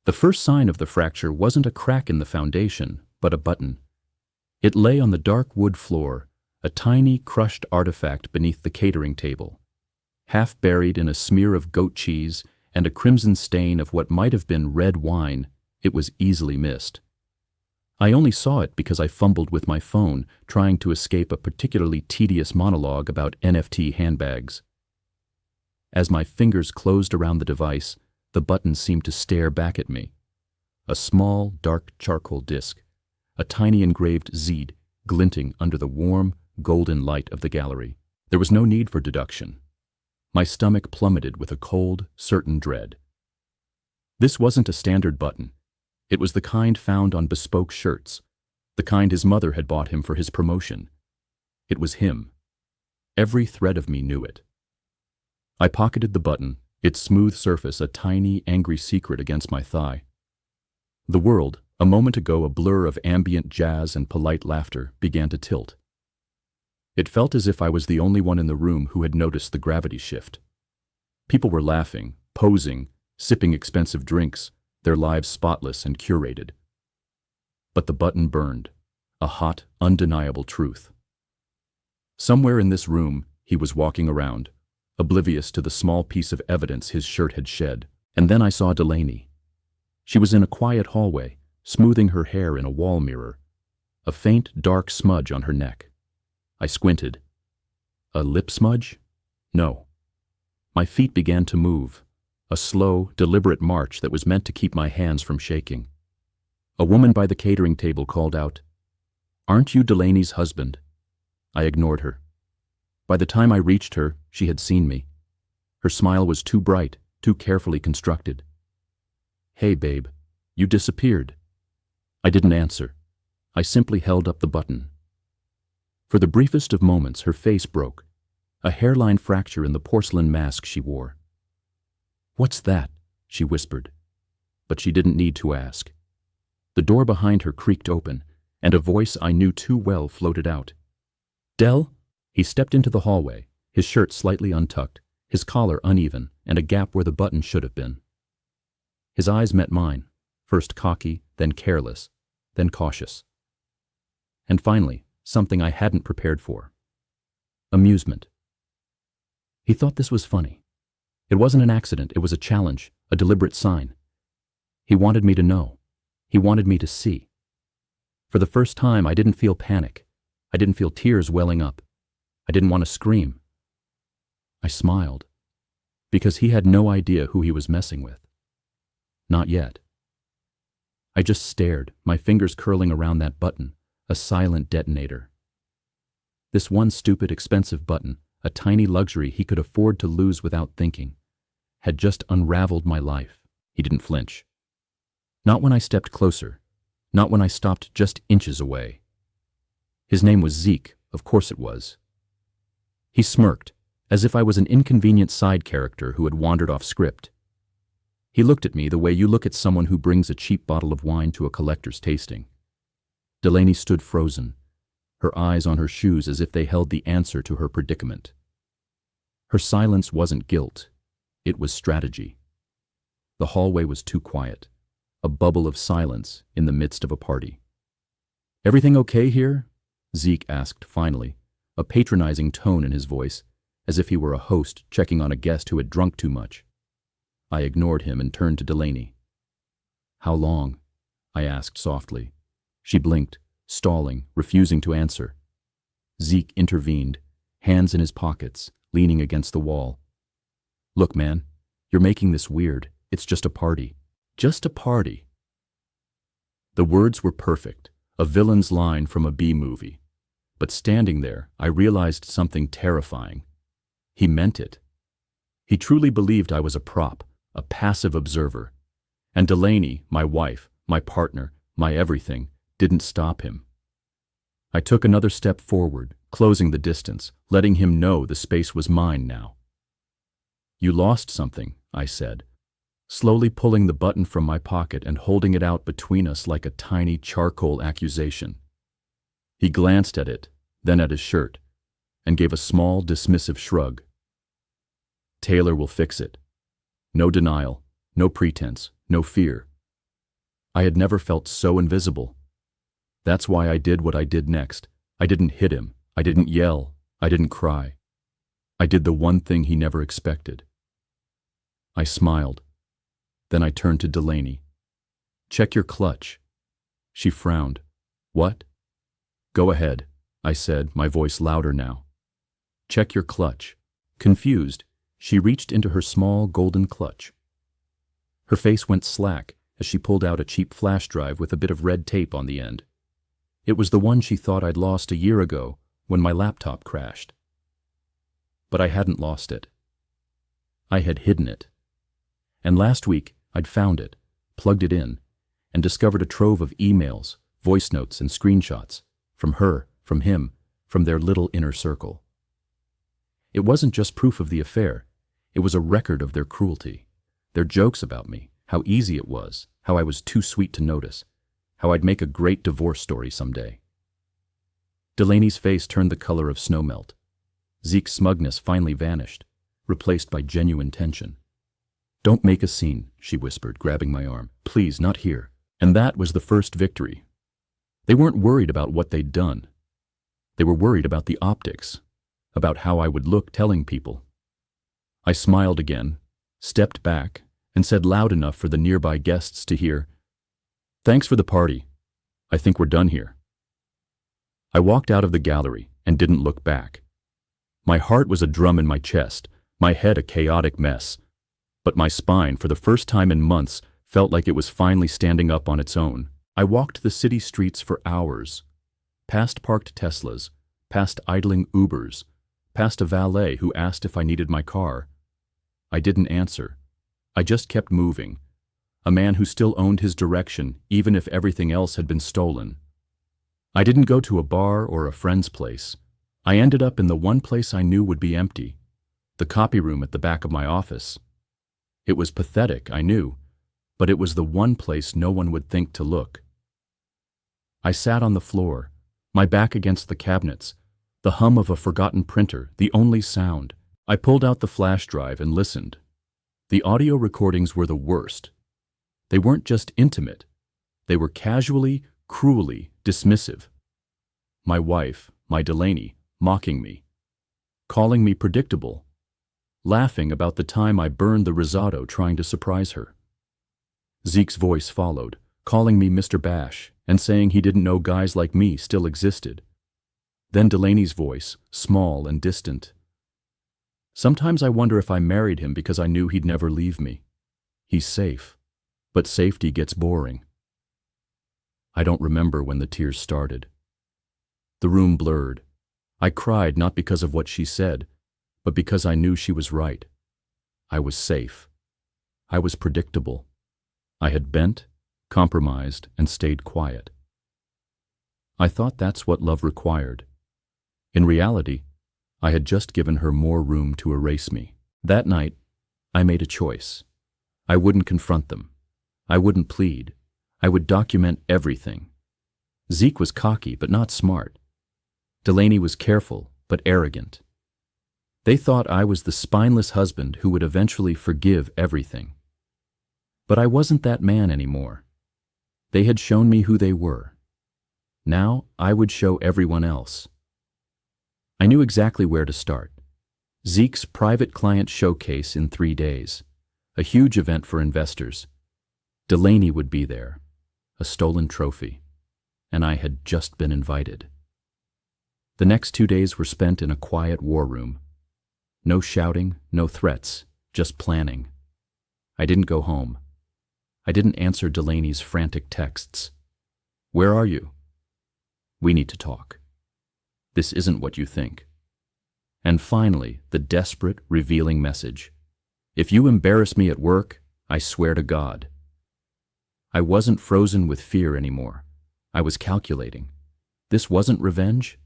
The first sign of the fracture wasn't a crack in the foundation, but a button. It lay on the dark wood floor, a tiny, crushed artifact beneath the catering table. Half buried in a smear of goat cheese and a crimson stain of what might have been red wine, it was easily missed. I only saw it because I fumbled with my phone, trying to escape a particularly tedious monologue about NFT handbags. As my fingers closed around the device, the button seemed to stare back at me. A small, dark charcoal disc, a tiny engraved Z glinting under the warm, golden light of the gallery. There was no need for deduction. My stomach plummeted with a cold, certain dread. This wasn't a standard button. It was the kind found on bespoke shirts, the kind his mother had bought him for his promotion. It was him. Every thread of me knew it. I pocketed the button, its smooth surface a tiny, angry secret against my thigh. The world, a moment ago a blur of ambient jazz and polite laughter, began to tilt. It felt as if I was the only one in the room who had noticed the gravity shift. People were laughing, posing, sipping expensive drinks, their lives spotless and curated. But the button burned, a hot, undeniable truth. Somewhere in this room, he was walking around, oblivious to the small piece of evidence his shirt had shed. And then I saw Delaney. She was in a quiet hallway, smoothing her hair in a wall mirror, a faint, dark smudge on her neck. I squinted. A lip smudge? No. My feet began to move, a slow, deliberate march that was meant to keep my hands from shaking. A woman by the catering table called out, "Aren't you Delaney's husband?" I ignored her. By the time I reached her, she had seen me. Her smile was too bright, too carefully constructed. "Hey, babe, you disappeared." I didn't answer. I simply held up the button. For the briefest of moments, her face broke, a hairline fracture in the porcelain mask she wore. "What's that?" she whispered. But she didn't need to ask. The door behind her creaked open, and a voice I knew too well floated out. "Del?" He stepped into the hallway, his shirt slightly untucked, his collar uneven, and a gap where the button should have been. His eyes met mine, first cocky, then careless, then cautious. And finally, something I hadn't prepared for. Amusement. He thought this was funny. It wasn't an accident, it was a challenge, a deliberate sign. He wanted me to know. He wanted me to see. For the first time, I didn't feel panic. I didn't feel tears welling up. I didn't want to scream. I smiled, because he had no idea who he was messing with. Not yet. I just stared, my fingers curling around that button, a silent detonator. This one stupid, expensive button, a tiny luxury he could afford to lose without thinking, had just unraveled my life. He didn't flinch. Not when I stepped closer, not when I stopped just inches away. His name was Zeke, of course it was. He smirked, as if I was an inconvenient side character who had wandered off script. He looked at me the way you look at someone who brings a cheap bottle of wine to a collector's tasting. Delaney stood frozen, her eyes on her shoes as if they held the answer to her predicament. Her silence wasn't guilt, it was strategy. The hallway was too quiet, a bubble of silence in the midst of a party. "Everything okay here?" Zeke asked finally, a patronizing tone in his voice, as if he were a host checking on a guest who had drunk too much. I ignored him and turned to Delaney. "How long?" I asked softly. She blinked, stalling, refusing to answer. Zeke intervened, hands in his pockets, leaning against the wall. "Look, man, you're making this weird. It's just a party. Just a party." The words were perfect, a villain's line from a B-movie. But standing there, I realized something terrifying. He meant it. He truly believed I was a prop, a passive observer. And Delaney, my wife, my partner, my everything, didn't stop him. I took another step forward, closing the distance, letting him know the space was mine now. "You lost something," I said, slowly pulling the button from my pocket and holding it out between us like a tiny charcoal accusation. He glanced at it, then at his shirt, and gave a small, dismissive shrug. "Taylor will fix it. No denial, no pretense, no fear. I had never felt so invisible. That's why I did what I did next. I didn't hit him. I didn't yell. I didn't cry. I did the one thing he never expected. I smiled. Then I turned to Delaney. "Check your clutch." She frowned. "What?" "Go ahead," I said, my voice louder now. "Check your clutch." Confused, she reached into her small golden clutch. Her face went slack as she pulled out a cheap flash drive with a bit of red tape on the end. It was the one she thought I'd lost a year ago when my laptop crashed. But I hadn't lost it. I had hidden it. And last week, I'd found it, plugged it in, and discovered a trove of emails, voice notes, and screenshots from her, from him, from their little inner circle. It wasn't just proof of the affair. It was a record of their cruelty, their jokes about me, how easy it was, how I was too sweet to notice, how I'd make a great divorce story someday. Delaney's face turned the color of snowmelt. Zeke's smugness finally vanished, replaced by genuine tension. "Don't make a scene," she whispered, grabbing my arm. "Please, not here." And that was the first victory. They weren't worried about what they'd done. They were worried about the optics, about how I would look telling people. I smiled again, stepped back, and said loud enough for the nearby guests to hear, "Thanks for the party. I think we're done here." I walked out of the gallery and didn't look back. My heart was a drum in my chest, my head a chaotic mess. But my spine, for the first time in months, felt like it was finally standing up on its own. I walked the city streets for hours, past parked Teslas, past idling Ubers, past a valet who asked if I needed my car. I didn't answer. I just kept moving. A man who still owned his direction, even if everything else had been stolen. I didn't go to a bar or a friend's place. I ended up in the one place I knew would be empty, the copy room at the back of my office. It was pathetic, I knew, but it was the one place no one would think to look. I sat on the floor, my back against the cabinets, the hum of a forgotten printer, the only sound. I pulled out the flash drive and listened. The audio recordings were the worst. They weren't just intimate. They were casually, cruelly dismissive. My wife, my Delaney, mocking me, calling me predictable, laughing about the time I burned the risotto trying to surprise her. Zeke's voice followed, calling me Mr. Bash and saying he didn't know guys like me still existed. Then Delaney's voice, small and distant. "Sometimes I wonder if I married him because I knew he'd never leave me. He's safe, but safety gets boring." I don't remember when the tears started. The room blurred. I cried not because of what she said, but because I knew she was right. I was safe. I was predictable. I had bent, compromised, and stayed quiet. I thought that's what love required. In reality, I had just given her more room to erase me. That night, I made a choice. I wouldn't confront them. I wouldn't plead. I would document everything. Zeke was cocky, but not smart. Delaney was careful, but arrogant. They thought I was the spineless husband who would eventually forgive everything. But I wasn't that man anymore. They had shown me who they were. Now I would show everyone else. I knew exactly where to start. Zeke's private client showcase in 3 days, a huge event for investors. Delaney would be there, a stolen trophy, and I had just been invited. The next 2 days were spent in a quiet war room. No shouting, no threats, just planning. I didn't go home. I didn't answer Delaney's frantic texts. "Where are you?" "We need to talk. This isn't what you think." And finally, the desperate, revealing message. "If you embarrass me at work, I swear to God." I wasn't frozen with fear anymore. I was calculating. This wasn't revenge.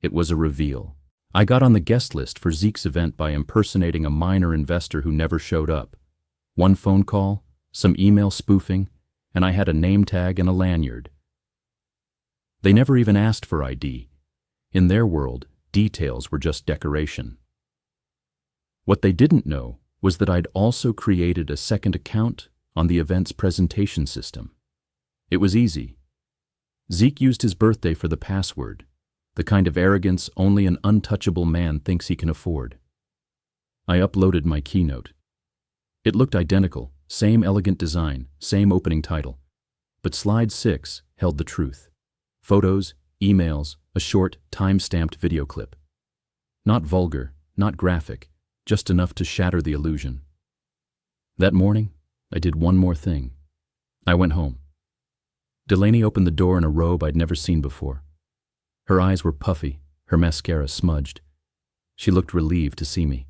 It was a reveal. I got on the guest list for Zeke's event by impersonating a minor investor who never showed up. One phone call, some email spoofing, and I had a name tag and a lanyard. They never even asked for ID. In their world, details were just decoration. What they didn't know was that I'd also created a second account on the event's presentation system. It was easy. Zeke used his birthday for the password, the kind of arrogance only an untouchable man thinks he can afford. I uploaded my keynote. It looked identical, same elegant design, same opening title. But slide 6 held the truth. Photos, emails, a short, time-stamped video clip. Not vulgar, not graphic, just enough to shatter the illusion. That morning, I did one more thing. I went home. Delaney opened the door in a robe I'd never seen before. Her eyes were puffy, her mascara smudged. She looked relieved to see me.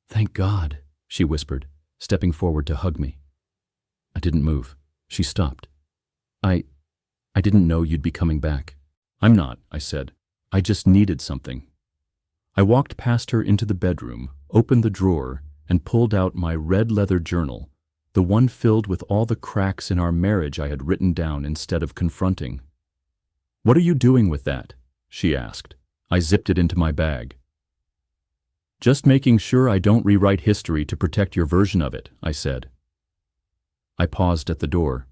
"Thank God," she whispered, stepping forward to hug me. I didn't move. She stopped. I didn't know you'd be coming back." "I'm not," I said. "I just needed something." I walked past her into the bedroom, opened the drawer, and pulled out my red leather journal, the one filled with all the cracks in our marriage I had written down instead of confronting. "What are you doing with that?" she asked. I zipped it into my bag. "Just making sure I don't rewrite history to protect your version of it," I said. I paused at the door.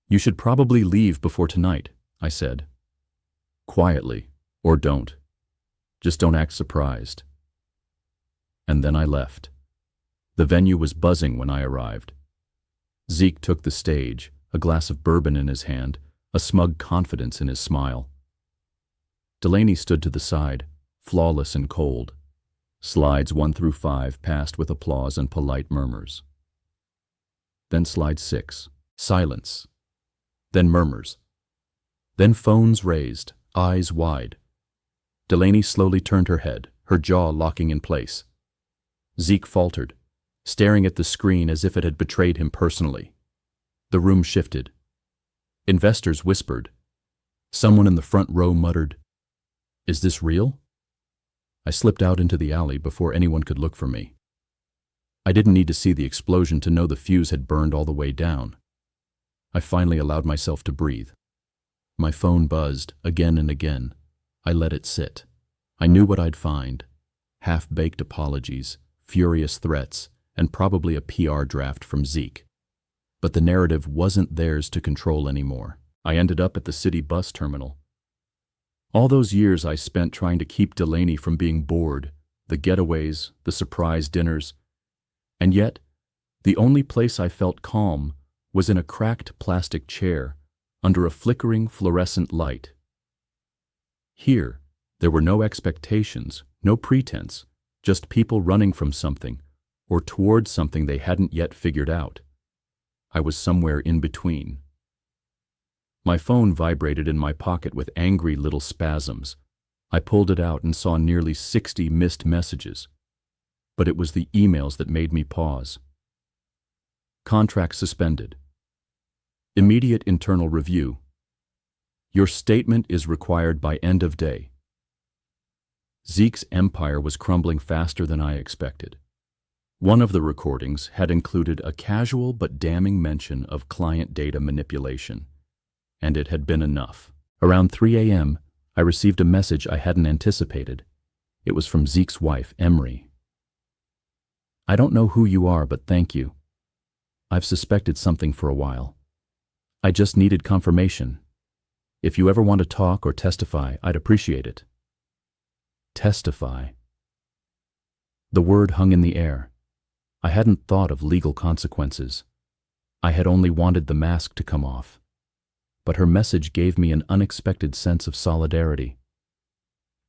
"You should probably leave before tonight," I said. "Quietly, or don't. Just don't act surprised." And then I left. The venue was buzzing when I arrived. Zeke took the stage, a glass of bourbon in his hand, a smug confidence in his smile. Delaney stood to the side, flawless and cold. Slides 1 through 5 passed with applause and polite murmurs. Then slide 6, silence. Then murmurs. Then phones raised, eyes wide. Delaney slowly turned her head, her jaw locking in place. Zeke faltered, staring at the screen as if it had betrayed him personally. The room shifted. Investors whispered. Someone in the front row muttered, "Is this real?" I slipped out into the alley before anyone could look for me. I didn't need to see the explosion to know the fuse had burned all the way down. I finally allowed myself to breathe. My phone buzzed again and again. I let it sit. I knew what I'd find. Half-baked apologies, furious threats, and probably a PR draft from Zeke. But the narrative wasn't theirs to control anymore. I ended up at the city bus terminal. All those years I spent trying to keep Delaney from being bored, the getaways, the surprise dinners. And yet, the only place I felt calm was in a cracked plastic chair under a flickering fluorescent light. Here, there were no expectations, no pretense, just people running from something, or towards something they hadn't yet figured out. I was somewhere in between. My phone vibrated in my pocket with angry little spasms. I pulled it out and saw nearly 60 missed messages. But it was the emails that made me pause. Contract suspended. Immediate internal review. Your statement is required by end of day. Zeke's empire was crumbling faster than I expected. One of the recordings had included a casual but damning mention of client data manipulation, and it had been enough. Around 3 a.m., I received a message I hadn't anticipated. It was from Zeke's wife, Emery. "I don't know who you are, but thank you. I've suspected something for a while. I just needed confirmation. If you ever want to talk or testify, I'd appreciate it." Testify. The word hung in the air. I hadn't thought of legal consequences. I had only wanted the mask to come off. But her message gave me an unexpected sense of solidarity.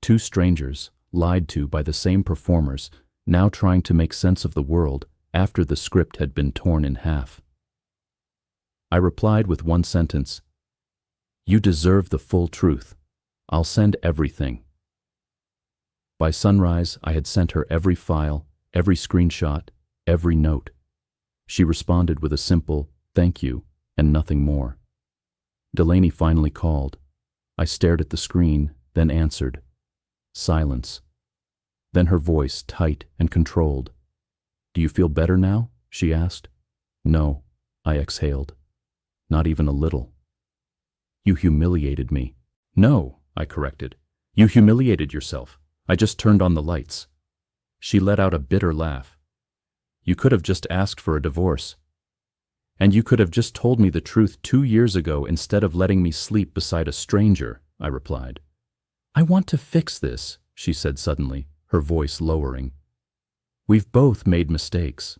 Two strangers, lied to by the same performers, now trying to make sense of the world after the script had been torn in half. I replied with one sentence, "You deserve the full truth. I'll send everything." By sunrise, I had sent her every file, every screenshot, every note. She responded with a simple, "Thank you," and nothing more. Delaney finally called. I stared at the screen, then answered. Silence. Then her voice, tight and controlled. "Do you feel better now?" she asked. "No," I exhaled. "Not even a little." "You humiliated me." "No," I corrected. "You humiliated yourself. I just turned on the lights." She let out a bitter laugh. "You could have just asked for a divorce." And you could have just told me the truth 2 years ago instead of letting me sleep beside a stranger, I replied. I want to fix this, she said suddenly, her voice lowering. We've both made mistakes.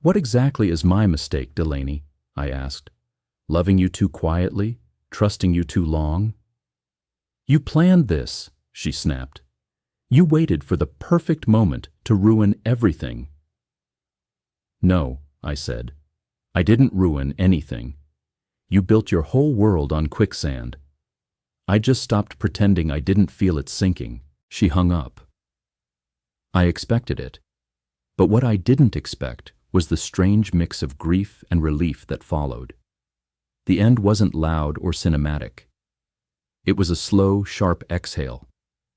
What exactly is my mistake, Delaney? I asked. Loving you too quietly? Trusting you too long? You planned this, she snapped. You waited for the perfect moment to ruin everything. No, I said. I didn't ruin anything. You built your whole world on quicksand. I just stopped pretending I didn't feel it sinking. She hung up. I expected it. But what I didn't expect was the strange mix of grief and relief that followed. The end wasn't loud or cinematic. It was a slow, sharp exhale,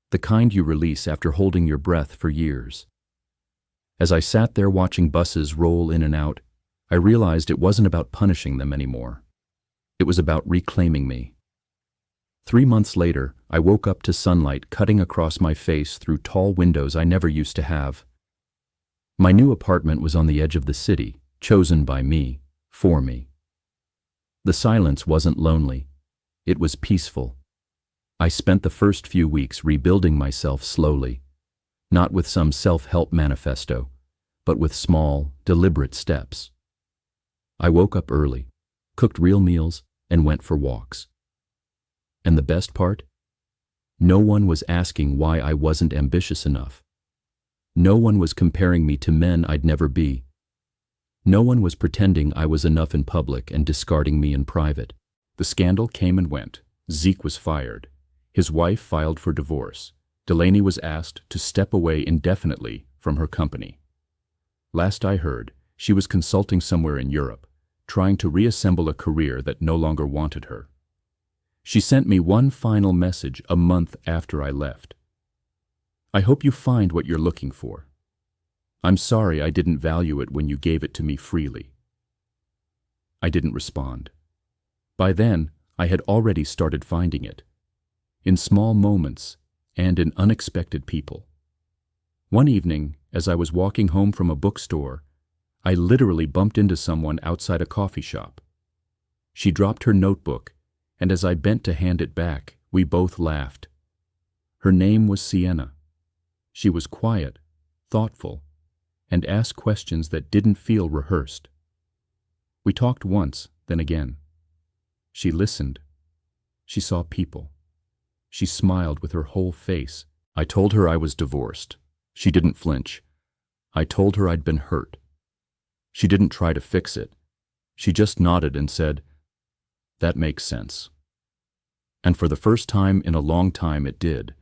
the kind you release after holding your breath for years. As I sat there watching buses roll in and out, I realized it wasn't about punishing them anymore. It was about reclaiming me. 3 months later, I woke up to sunlight cutting across my face through tall windows I never used to have. My new apartment was on the edge of the city, chosen by me, for me. The silence wasn't lonely. It was peaceful. I spent the first few weeks rebuilding myself slowly, not with some self-help manifesto, but with small, deliberate steps. I woke up early, cooked real meals, and went for walks. And the best part? No one was asking why I wasn't ambitious enough. No one was comparing me to men I'd never be. No one was pretending I was enough in public and discarding me in private. The scandal came and went. Zeke was fired. His wife filed for divorce. Delaney was asked to step away indefinitely from her company. Last I heard, she was consulting somewhere in Europe, trying to reassemble a career that no longer wanted her. She sent me one final message a month after I left. I hope you find what you're looking for. I'm sorry I didn't value it when you gave it to me freely. I didn't respond. By then, I had already started finding it. In small moments and in unexpected people. One evening, as I was walking home from a bookstore, I literally bumped into someone outside a coffee shop. She dropped her notebook, and as I bent to hand it back, we both laughed. Her name was Sienna. She was quiet, thoughtful, and asked questions that didn't feel rehearsed. We talked once, then again. She listened. She saw people. She smiled with her whole face. I told her I was divorced. She didn't flinch. I told her I'd been hurt. She didn't try to fix it. She just nodded and said, "That makes sense." And for the first time in a long time it did.